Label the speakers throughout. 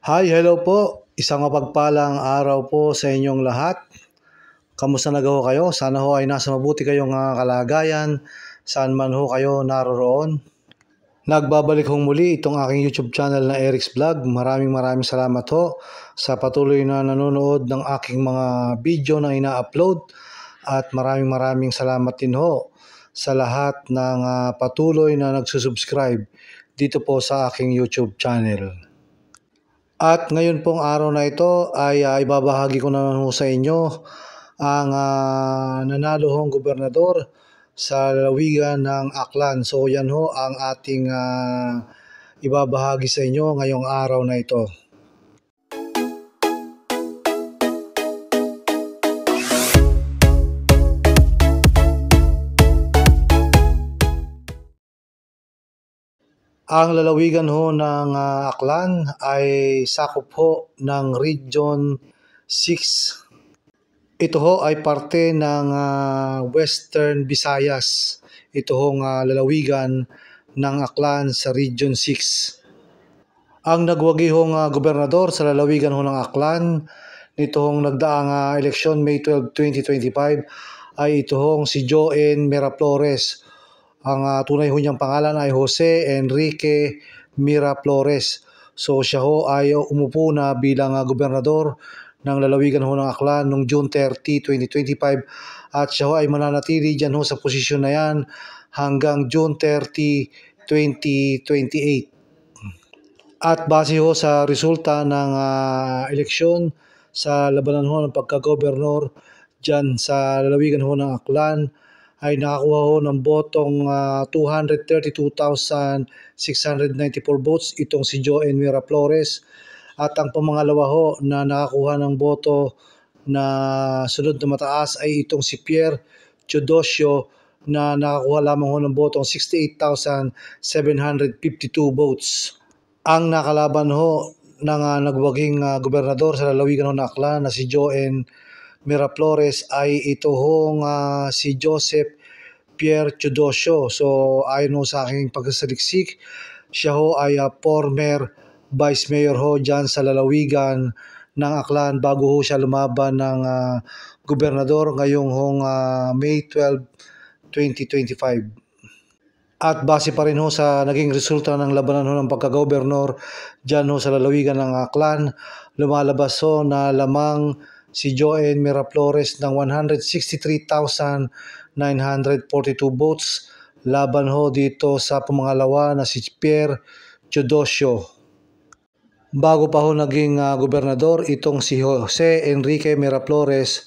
Speaker 1: Hi, hello po. Isang mapagpalang araw po sa inyong lahat. Kamusta na ho kayo? Sana ho ay nasa mabuti kayong kalagayan, saan man ho kayo naroroon. Nagbabalik hong muli itong aking YouTube channel na Eric's Vlog. Maraming salamat ho sa patuloy na nanonood ng aking mga video na ina-upload. At maraming salamat din ho sa lahat ng patuloy na nagsusubscribe dito po sa aking YouTube channel. At ngayon pong araw na ito ay ibabahagi ko naman ho sa inyo ang nanalo hong gobernador sa lalawigan ng Aklan. So yan ho ang ating ibabahagi sa inyo ngayong araw na ito. Ang lalawigan ho ng Aklan ay sakop ho ng Region 6. Ito ho ay parte ng Western Visayas. Ito hong lalawigan ng Aklan sa Region 6. Ang nagwagi hong gobernador sa lalawigan ho ng Aklan nito hong nagdaang eleksyon May 12, 2025 ay ito hong si Joen Miraflores. Ang tunay ho niyang pangalan ay Jose Enrique Miraflores. So siya ho ay umupo na bilang gobernador ng lalawigan ho ng Aklan noong June 30, 2025 at siya ho ay mananatili dyan ho sa posisyon na yan hanggang June 30, 2028. At base ho sa resulta ng eleksyon sa labanan ho ng pagka-gobernador dyan sa lalawigan ho ng Aklan ay nakakuha ho ng botong 232,694 votes itong si Joen Miraflores. At ang pamangalawa ho na nakakuha ng boto na sunod na mataas ay itong si Pierre Teodosio na nakakuha lamang ho ng botong 68,752 votes. Ang nakalaban ho ng nagwaging gobernador sa lalawigan ho ng Aklan na si Joen Miraflores ay ito hong si Joseph Pierre Teodosio. So ayon ho sa aking pagsasaliksik, siya ho ay former vice mayor ho dyan sa lalawigan ng Aklan bago ho siya lumaban ng gobernador ngayong hong May 12, 2025. At base pa rin ho sa naging resulta ng labanan ho ng pagka-gobernador dyan ho sa lalawigan ng Aklan, lumalabas ho na lamang si Joen Miraflores ng 163,942 votes laban ho dito sa pamangalawa na si Pierre Teodosio. Bago pa ho naging gobernador itong si Jose Enrique Miraflores,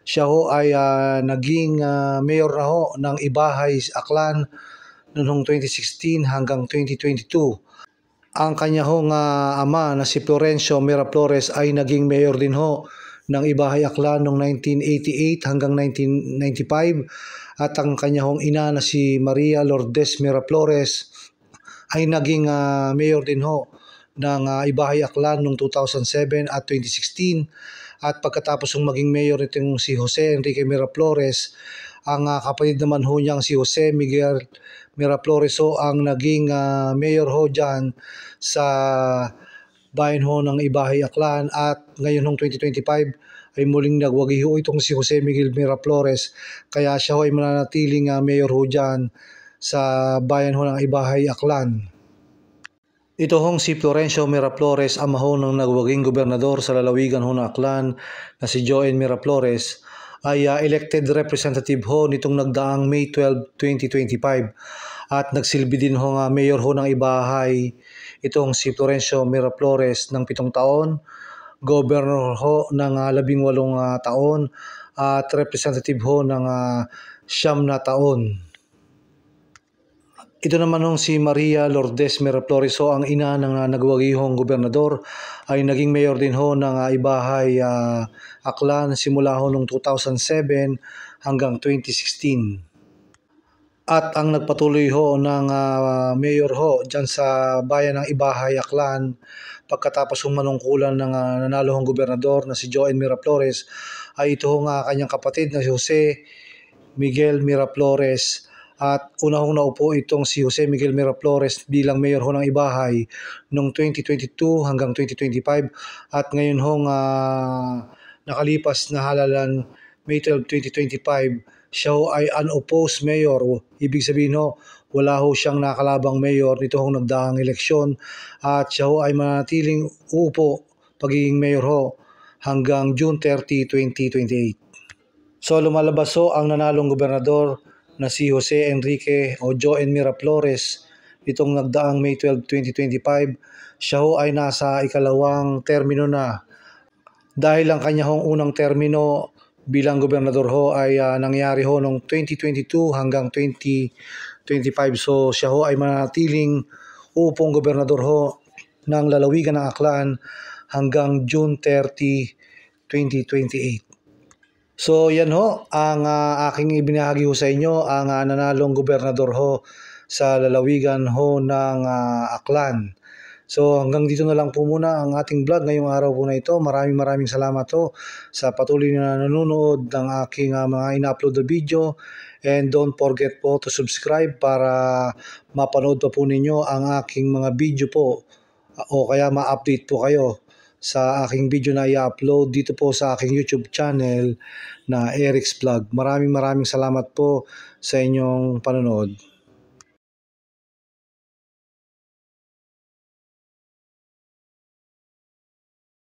Speaker 1: siya ho ay naging mayor na ho ng Ibahay, Aklan noong 2016 hanggang 2022. Ang kanya hong ama na si Florencio Miraflores ay naging mayor din ho ng Ibahay, Aklan noong 1988 hanggang 1995 at ang kanya hong ina na si Maria Lourdes Miraflores ay naging mayor din ho ng Ibahay, Aklan noong 2007 at 2016 at pagkatapos ng maging mayor itong si Jose Enrique Miraflores, ang kapatid naman ho niyang si Jose Miguel Miraflores ho ang naging mayor ho dyan sa bayan ho ng Ibahay, Aklan at ngayon hong 2025 ay muling nagwagi ho itong si Jose Miguel Miraflores kaya siya ho ay mananatiling mayor ho dyan sa bayan ho ng Ibahay, Aklan. Ito hong si Florencio Miraflores, ama ho ng nagwaging gobernador sa lalawigan ho ng Aklan na si Joen Miraflores ay elected representative ho nitong nagdaang May 12, 2025 at nagsilbi din ho mayor ho ng Ibahay itong si Florencio Miraflores ng 7 taon, governor ho ng 18 taon at representative ho ng 9 na taon. Ito naman hong si Maria Lourdes Miraflores ho, ang ina ng nagwagi hong gobernador ay naging mayor din ho ng Ibahay, Aklan simula ho noong 2007 hanggang 2016. At ang nagpatuloy ho ng mayor ho dyan sa bayan ng Ibahay, Aklan pagkatapos ng manungkulan ng nanalo hong gobernador na si Joen Miraflores ay ito ho kanyang kapatid na si Jose Miguel Miraflores At una hong naupo itong si Jose Miguel Miraflores bilang mayor ho ng Ibahay noong 2022 hanggang 2025 at ngayon hong nakalipas na halalan May 12, 2025, siya ho ay unopposed mayor. Ibig sabihin ho, wala ho siyang nakalabang mayor nito hong nagdaang eleksyon at siya ho ay manatiling uupo pagiging mayor ho hanggang June 30, 2028. So lumalabas ho ang nanalong gobernador na si Jose Enrique o Joe Miraflores itong nagdaang May 12, 2025. Siya ho ay nasa ikalawang termino na dahil ang kanya hong unang termino bilang gobernador ho ay nangyari ho noong 2022 hanggang 2025. So siya ho ay manatiling upong gobernador ho ng lalawigan ng Aklan hanggang June 30, 2028. So yan ho ang aking ibinahagi ho sa inyo, ang nanalong gobernador ho sa lalawigan ho ng Aklan. So hanggang dito na lang po muna ang ating vlog ngayong araw po na ito. Maraming salamat ho sa patuloy na nanonood ng aking mga ina-upload na video. And don't forget po to subscribe para mapanood pa po ninyo ang aking mga video po o kaya ma-update po kayo sa aking video na i-upload dito po sa aking YouTube channel na Eric's Vlog. Maraming salamat po sa inyong panonood.